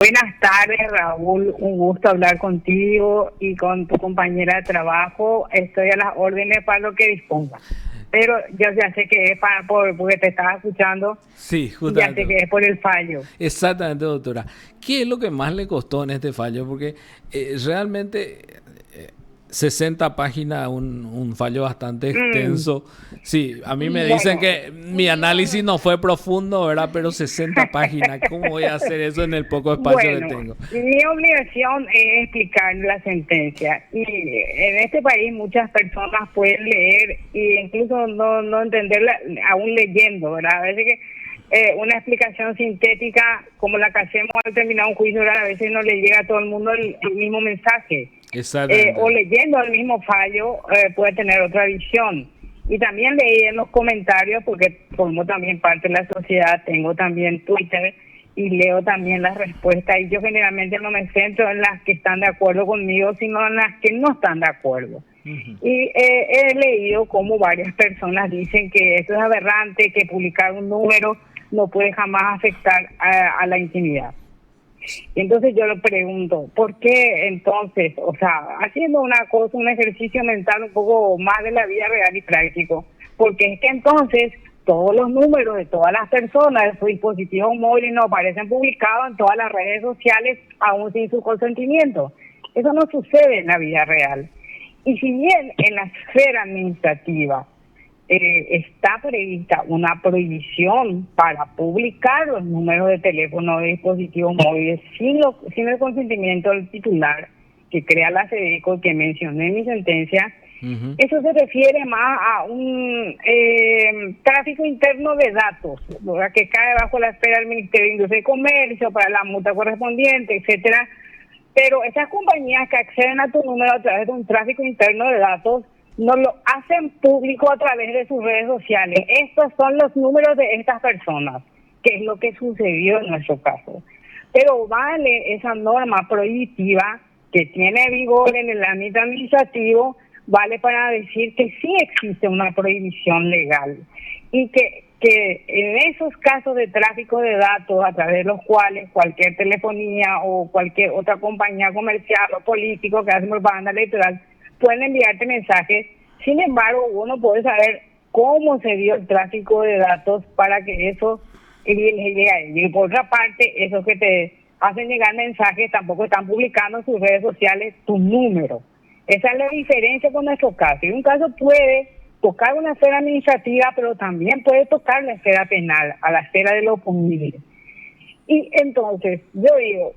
Buenas tardes, Raúl. Un gusto hablar contigo y con tu compañera de trabajo. Estoy a las órdenes para lo que disponga. Pero yo ya sé que es porque te estaba escuchando Sí, y ya sé justamente. que es por el fallo. Exactamente, doctora. ¿Qué es lo que más le costó en este fallo? Porque realmente 60 páginas, un fallo bastante Mm, extenso. Sí, a mí me dicen bueno, que mi análisis no fue profundo, ¿verdad? Pero 60 páginas, ¿cómo voy a hacer eso en el poco espacio que bueno, tengo? mi obligación es explicar la sentencia. Y en este país muchas personas pueden leer e incluso no entenderla aún leyendo, ¿verdad? A veces que una explicación sintética como la que hacemos al terminar un juicio, ¿verdad? A veces no le llega a todo el mundo el mismo mensaje. O Exactamente. leyendo el mismo fallo puede tener otra visión. Y también leí en los comentarios, porque formo también parte de la sociedad, tengo también Twitter y leo también las respuestas. Y yo generalmente no me centro en las que están de acuerdo conmigo, sino en las que no están de acuerdo. Y he leído cómo varias personas dicen que esto es aberrante, que publicar un número no puede jamás afectar a la intimidad. Y entonces yo le pregunto, ¿por qué entonces, o sea, haciendo una cosa, un ejercicio mental un poco más de la vida real y práctico, porque es que entonces todos los números de todas las personas de su dispositivo móvil no aparecen publicados en todas las redes sociales aún sin su consentimiento? Eso no sucede en la vida real. Y si bien en la esfera administrativa está prevista una prohibición para publicar los números de teléfono de dispositivos móviles sin el consentimiento del titular que crea la SEDECO que mencioné en mi sentencia. Ujú. Eso se refiere más a un tráfico interno de datos, ¿verdad? Que cae bajo la esfera del Ministerio de Industria y Comercio para la multa correspondiente, etcétera. Pero esas compañías que acceden a tu número a través de un tráfico interno de datos no lo hacen público a través de sus redes sociales. Estos son los números de estas personas, que es lo que sucedió en nuestro caso. Pero vale esa norma prohibitiva que tiene vigor en el ámbito administrativo, vale para decir que sí existe una prohibición legal y que en esos casos de tráfico de datos a través de los cuales cualquier telefonía o cualquier otra compañía comercial o político que hace propaganda electoral pueden enviarte mensajes. Sin embargo, uno puede saber cómo se dio el tráfico de datos para que eso llegue a ellos. Y por otra parte, esos que te hacen llegar mensajes tampoco están publicando en sus redes sociales tu número. Esa es la diferencia con nuestro caso. Y un caso puede tocar una esfera administrativa, pero también puede tocar la esfera penal, a la esfera de lo punible. Y entonces, yo digo,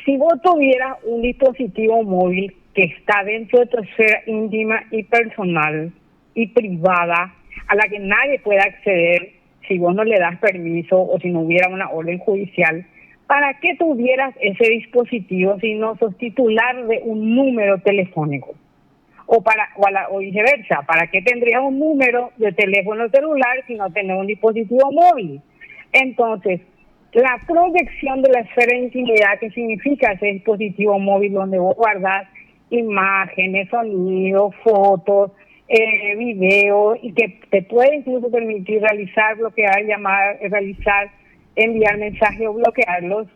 si vos tuvieras un dispositivo móvil que está dentro de tu esfera íntima y personal y privada, a la que nadie puede acceder si vos no le das permiso o si no hubiera una orden judicial, ¿para qué tuvieras ese dispositivo si no sos titular de un número telefónico? O viceversa, ¿para qué tendrías un número de teléfono celular si no tenés un dispositivo móvil? Entonces, la proyección de la esfera de intimidad, que significa ese dispositivo móvil donde vos guardás imágenes, sonidos, fotos, videos, y que te puede incluso permitir realizar, bloquear, llamar, realizar, enviar mensajes o bloquearlos,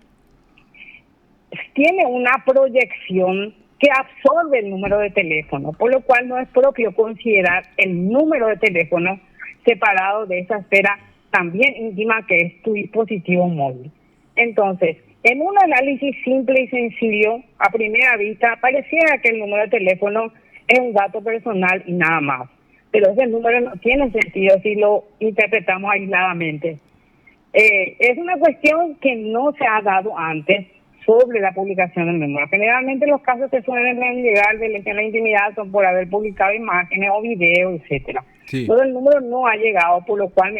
tiene una proyección que absorbe el número de teléfono, por lo cual no es propio considerar el número de teléfono separado de esa esfera también íntima que es tu dispositivo móvil. Entonces, en un análisis simple y sencillo, a primera vista, pareciera que el número de teléfono es un dato personal y nada más, pero ese número no tiene sentido si lo interpretamos aisladamente. Es una cuestión que no se ha dado antes sobre la publicación del número. Generalmente los casos que suelen llegar de lesión a la intimidad son por haber publicado imágenes o videos, etcétera. Sí. Pero el número no ha llegado, por lo cual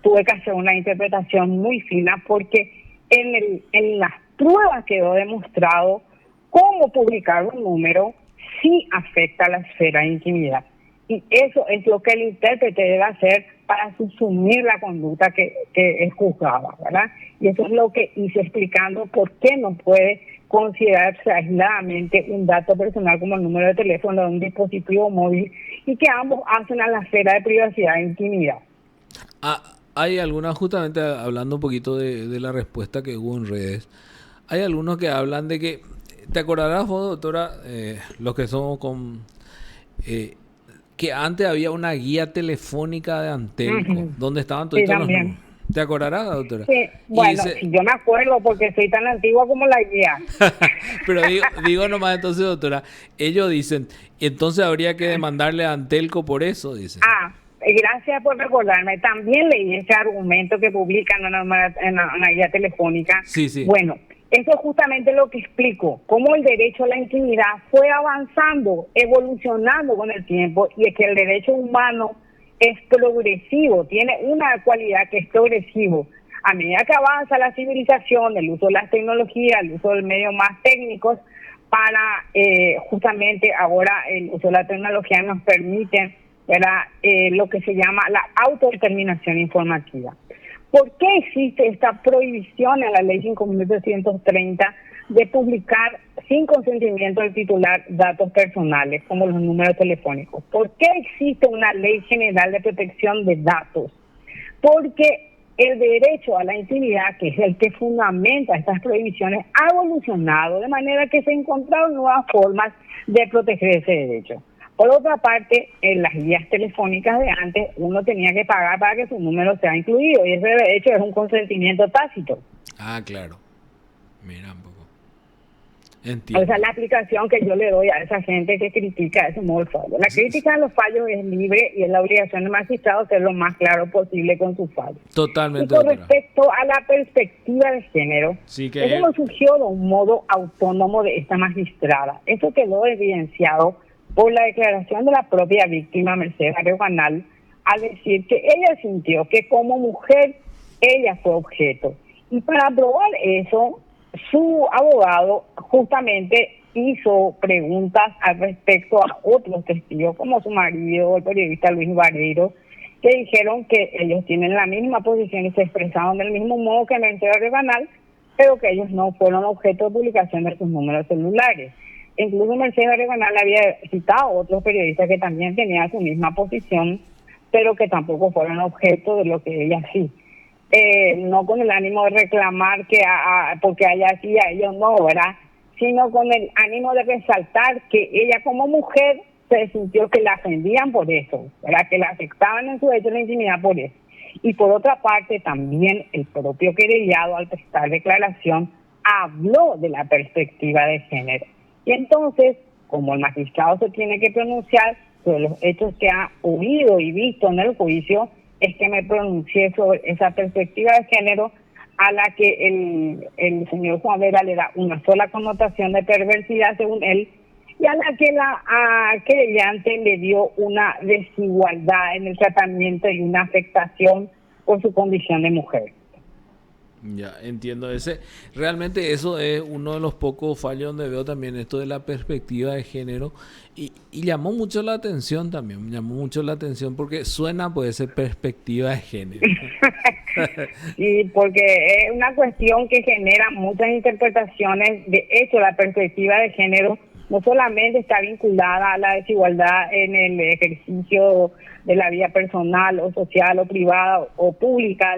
tuve que hacer una interpretación muy fina, porque en las pruebas quedó demostrado cómo publicar un número sí afecta a la esfera de intimidad. Y eso es lo que el intérprete debe hacer para subsumir la conducta que es juzgada, ¿verdad? Y eso es lo que hice explicando por qué no puede considerarse aisladamente un dato personal como el número de teléfono de un dispositivo móvil y que ambos hacen a la esfera de privacidad e intimidad. Hay algunas, justamente hablando un poquito de la respuesta que hubo en redes, hay algunos que hablan de que, ¿te acordarás vos, doctora, los que somos con... que antes había una guía telefónica de Antelco, Ujú. donde estaban Sí, todos los números? también. ¿Te acordarás, doctora? Sí, Y bueno, dice, si yo me acuerdo porque soy tan antigua como la guía. pero digo nomás entonces, doctora, ellos dicen, entonces habría que demandarle a Antelco por eso, dice. Gracias por recordarme. También leí ese argumento que publican en una guía telefónica. Sí, sí. Bueno, eso es justamente lo que explico, cómo el derecho a la intimidad fue avanzando, evolucionando con el tiempo, y es que el derecho humano es progresivo, tiene una cualidad que es progresivo. A medida que avanza la civilización, el uso de las tecnologías, el uso de medios más técnicos, para justamente ahora el uso de la tecnología nos permite lo que se llama la autodeterminación informativa. ¿Por qué existe esta prohibición en la ley 5.330 de publicar sin consentimiento del titular datos personales como los números telefónicos? ¿Por qué existe una ley general de protección de datos? Porque el derecho a la intimidad, que es el que fundamenta estas prohibiciones, ha evolucionado de manera que se encontraron nuevas formas de proteger ese derecho. Por otra parte, en las guías telefónicas de antes, uno tenía que pagar para que su número sea incluido, y ese derecho es un consentimiento tácito. Ah, claro. Mira un poco. Esa Entiendo. es la aplicación que yo le doy a esa gente que critica ese modo de fallo. La crítica a los fallos es libre y es la obligación del magistrado ser lo más claro posible con sus fallos. Y Totalmente, con doctora. respecto a la perspectiva de género, Sí eso que... no surgió de un modo autónomo de esta magistrada. Eso quedó evidenciado por la declaración de la propia víctima, Mercedes Barrio Canal, al decir que ella sintió que como mujer ella fue objeto. Y para probar eso, su abogado justamente hizo preguntas al respecto a otros testigos, como su marido, el periodista Luis Vareiro, que dijeron que ellos tienen la misma posición y se expresaron del mismo modo que Mercedes Barrio Canal, pero que ellos no fueron objeto de publicación de sus números celulares. Incluso Mercedes Barrio Canal había citado a otros periodistas que también tenían su misma posición, pero que tampoco fueron objeto de lo que ella sí. No con el ánimo de reclamar que porque ella sí, a ellos no, ¿verdad? Sino con el ánimo de resaltar que ella como mujer se sintió que la ofendían por eso, ¿verdad? Que la afectaban en su derecho a la intimidad por eso. Y por otra parte, también el propio querellado, al prestar declaración, habló de la perspectiva de género. Y entonces, como el magistrado se tiene que pronunciar sobre los hechos que ha oído y visto en el juicio, es que me pronuncié sobre esa perspectiva de género a la que el señor Juan Vera le da una sola connotación de perversidad, según él, y a la que la querellante le dio una desigualdad en el tratamiento y una afectación por su condición de mujer. Ya, entiendo. Realmente eso es uno de los pocos fallos donde veo también esto de la perspectiva de género y llamó mucho la atención también, llamó mucho la atención porque suena puede ser perspectiva de género. Sí, porque es una cuestión que genera muchas interpretaciones. De hecho, la perspectiva de género no solamente está vinculada a la desigualdad en el ejercicio de la vida personal o social o privada o pública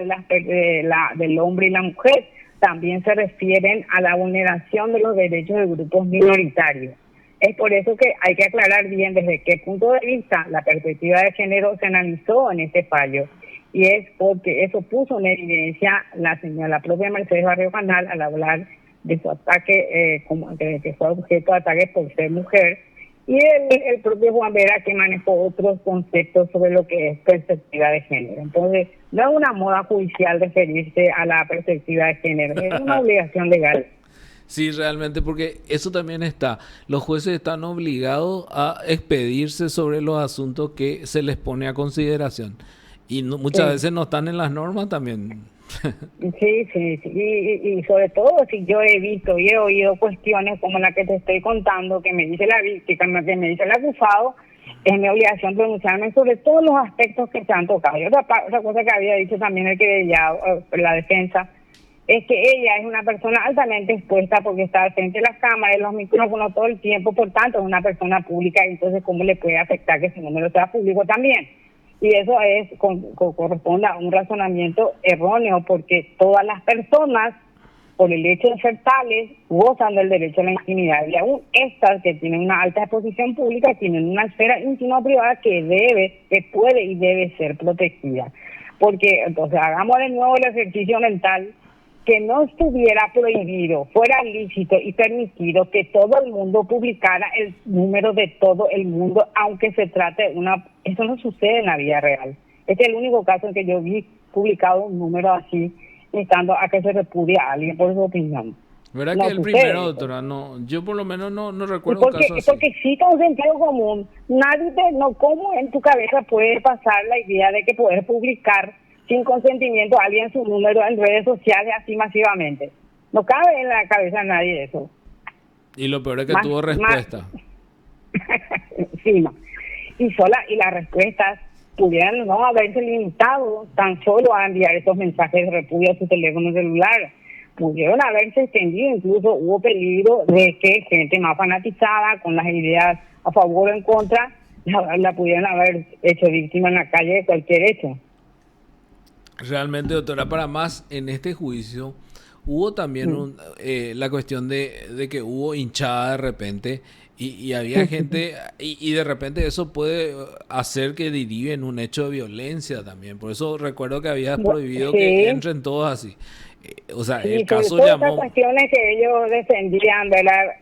del hombre y la mujer, también se refieren a la vulneración de los derechos de grupos minoritarios. Es por eso que hay que aclarar bien desde qué punto de vista la perspectiva de género se analizó en este fallo. Y es porque eso puso en evidencia la propia Mercedes Barrio Canal al hablar de su ataque, que fue objeto de ataque por ser mujer, y el propio Juan Vera, que manejó otros conceptos sobre lo que es perspectiva de género. Entonces, no es una moda judicial referirse a la perspectiva de género, es una obligación legal. Sí, realmente, porque eso también está. Los jueces están obligados a expedirse sobre los asuntos que se les pone a consideración. Y muchas veces no están en las normas también. Sí. Y sobre todo si yo he visto y he oído cuestiones como la que te estoy contando, que me dice la víctima, que me dice el acusado, es mi obligación pronunciarme sobre todos los aspectos que se han tocado. Y otra cosa que había dicho también el querellado, la defensa, es que ella es una persona altamente expuesta porque está al frente de las cámaras, de los micrófonos todo el tiempo, por tanto es una persona pública, y entonces cómo le puede afectar que su número sea público también. Y eso corresponde a un razonamiento erróneo, porque todas las personas por el hecho de ser tales, gozan del derecho a la intimidad. Y aún estas que tienen una alta exposición pública tienen una esfera íntima privada que puede y debe ser protegida. Porque, entonces, hagamos de nuevo el ejercicio mental, que no estuviera prohibido, fuera lícito y permitido que todo el mundo publicara el número de todo el mundo, aunque se trate de una... Eso no sucede en la vida real. Este es el único caso en que yo vi publicado un número así, instando a que se repudie a alguien por su opinión. ¿Verdad no que el primero, doctora? No, yo por lo menos no recuerdo un caso así. Porque existe un sentido común. ¿Cómo en tu cabeza puede pasar la idea de que poder publicar sin consentimiento a alguien su número en redes sociales así masivamente? No cabe en la cabeza de nadie eso. Y lo peor es que tuvo respuesta. Sí, no. Y las respuestas pudieran no haberse limitado tan solo a enviar esos mensajes de repudio a su teléfono celular. Pudieron haberse extendido, incluso hubo peligro de que gente más fanatizada, con las ideas a favor o en contra, la pudieran haber hecho víctima en la calle de cualquier hecho. Realmente, doctora, para más, en este juicio hubo también la cuestión de que hubo hinchada de repente y había gente y de repente eso puede hacer que derive en un hecho de violencia también. Por eso recuerdo que había prohibido que entren todos así. O sea, el caso llamó... Las cuestiones que ellos defendían, ¿verdad?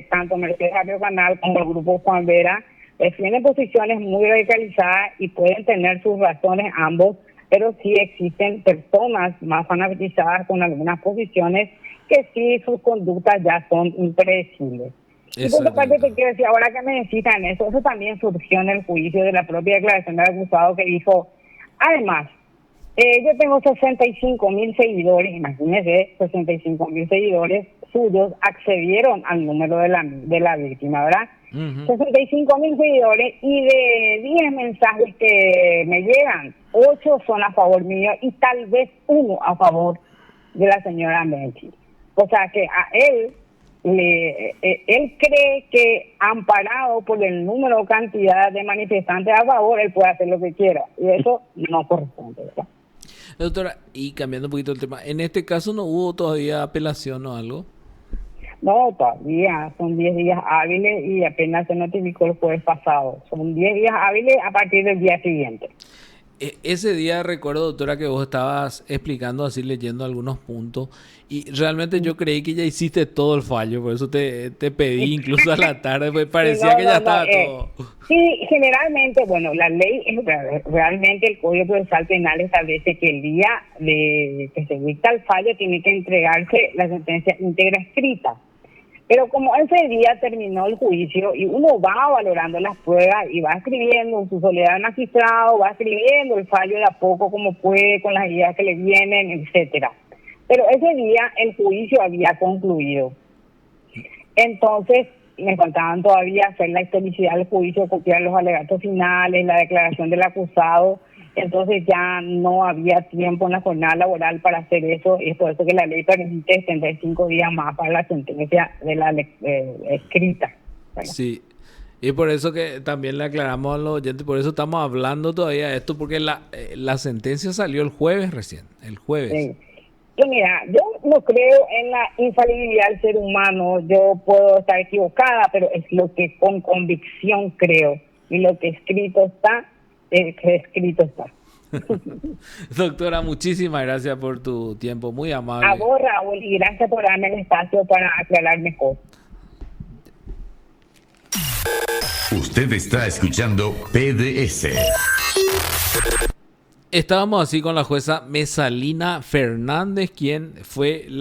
Tanto Mercedes Rapio Canal como el grupo Juan Vera, defienden posiciones muy radicalizadas y pueden tener sus razones ambos, pero sí existen personas más fanatizadas con algunas posiciones que sí sus conductas ya son impredecibles. Y por otra parte te quiero decir, ahora que me necesitan eso también surgió en el juicio de la propia declaración del acusado, que dijo, además, yo tengo 65,000 seguidores, imagínense, 65,000 seguidores suyos accedieron al número de la víctima, ¿verdad? 65,000 seguidores, y de 10 mensajes que me llegan, 8 son a favor mío y tal vez 1 a favor de la señora Menchi. O sea que a él cree que, amparado por el número o cantidad de manifestantes a favor, él puede hacer lo que quiera, y eso no corresponde, ¿verdad? Doctora, y cambiando un poquito el tema, ¿en este caso no hubo todavía apelación o algo? No, todavía son 10 días hábiles y apenas se notificó el jueves pasado. Son 10 días hábiles a partir del día siguiente. Ese día recuerdo, doctora, que vos estabas explicando así, leyendo algunos puntos, y realmente yo creí que ya hiciste todo el fallo, por eso te pedí incluso a la tarde, pues parecía que ya estaba todo. Sí, generalmente, bueno, la ley, realmente el Código Procesal Penal establece que el día de que se dicta el fallo tiene que entregarse la sentencia íntegra escrita. Pero como ese día terminó el juicio y uno va valorando las pruebas y va escribiendo en su soledad de magistrado, va escribiendo el fallo de a poco como puede, con las ideas que le vienen, etcétera. Pero ese día el juicio había concluido. Entonces me faltaban todavía hacer la historicidad del juicio, copiar los alegatos finales, la declaración del acusado. Entonces ya no había tiempo en la jornada laboral para hacer eso, y es por eso que la ley permite extender 5 días más para la sentencia de la escrita. Bueno. Sí, y por eso que también le aclaramos a los oyentes, por eso estamos hablando todavía de esto, porque la sentencia salió el jueves recién, el jueves. Sí. Yo, mira, yo no creo en la infalibilidad del ser humano, yo puedo estar equivocada, pero es lo que con convicción creo, y lo que escrito está, escrito está. Doctora, muchísimas gracias por tu tiempo, muy amable. A vos, Raúl, y gracias por darme el espacio para aclararme cosas. Usted está escuchando PDS. Estábamos así con la jueza Mesalina Fernández, quien fue la